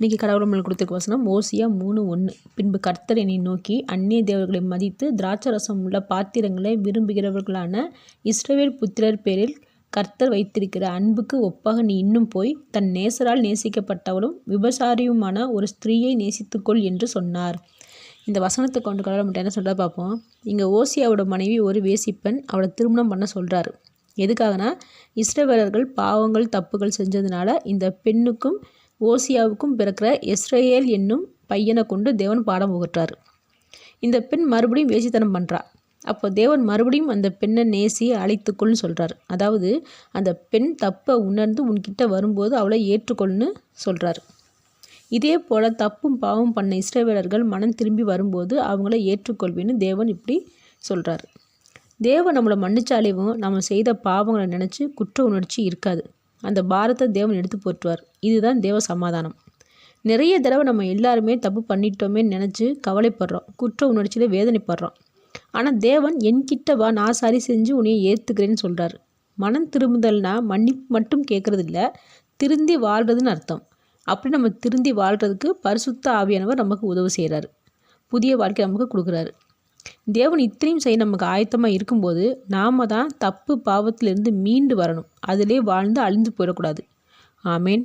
இன்றைக்கி கடவுள் நம்மளுக்கு கொடுத்துருக்க வசனம் ஓசியா 3:1. பின்பு கர்த்தர் என்னை நோக்கி, அந்நிய தேவர்களை மதித்து திராட்சரசம் உள்ள பாத்திரங்களை விரும்புகிறவர்களான இஸ்ரவேல் புத்திரர் பேரில் கர்த்தர் வைத்திருக்கிற அன்புக்கு ஒப்பாக நீ இன்னும் போய் தன் நேசரால் நேசிக்கப்பட்டவளும் விபசாரியுமான ஒரு ஸ்திரீயை நேசித்துக்கொள் என்று சொன்னார். இந்த வசனத்தை கொண்டு கடவுள் மட்டும் என்ன சொல்கிறா பார்ப்போம். இங்கே ஓசியாவோட மனைவி ஒரு வேசிப்பெண், அவளை திருமணம் பண்ண சொல்கிறாரு. எதுக்காகனா, இஸ்ரவேலர்கள் பாவங்கள் தப்புகள் செஞ்சதுனால இந்த பெண்ணுக்கும் ஓசியாவுக்கும் பிறக்கிற இஸ்ரேல் என்னும் பையனை கொண்டு தேவன் பாடம் புகட்டார். இந்த பெண் மறுபடியும் வேசித்தனம் பண்ணுறா. அப்போ தேவன் மறுபடியும் அந்த பெண்ணை நேசி அழைத்துக்கொள்னு சொல்கிறார். அதாவது அந்த பெண் தப்பை உணர்ந்து உன்கிட்ட வரும்போது அவளை ஏற்றுக்கொள்னு சொல்கிறார். இதே போல் தப்பும் பாவம் பண்ண இஸ்ரவேலர்கள் மனம் திரும்பி வரும்போது அவங்கள ஏற்றுக்கொள்வேன்னு தேவன் இப்படி சொல்கிறார். தேவன் நம்மளை மன்னிச்சாலேவும் நம்ம செய்த பாவங்களை நினச்சி குற்ற உணர்ச்சி இருக்காது. அந்த பாரத்தை தேவன் எடுத்து போட்டுவார். இதுதான் தேவ சமாதானம். நிறைய தடவை நம்ம எல்லாருமே தப்பு பண்ணிட்டோமேன்னு நினச்சி கவலைப்படுறோம், குற்ற உணர்ச்சியில் வேதனைப்படுறோம். ஆனால் தேவன் என்கிட்ட வா, நான் சரி செஞ்சு உன்னையை ஏற்றுக்கிறேன்னு சொல்கிறார். மனம் திரும்புதல்னா மன்னிப்பு மட்டும் கேட்குறது இல்லை, திருந்தி வாழ்கிறதுன்னு அர்த்தம். அப்படி நம்ம திருந்தி வாழ்கிறதுக்கு பரிசுத்த ஆவியானவர் நமக்கு உதவி செய்கிறாரு, புதிய வாழ்க்கை நமக்கு கொடுக்குறாரு. தேவன் இத்தனையும் செய்ய நமக்கு ஆயத்தமாக இருக்கும்போது நாம் தான் தப்பு பாவத்திலிருந்து மீண்டு வரணும். அதிலே வாழ்ந்து அழிந்து போயிடக்கூடாது. ஆமேன்.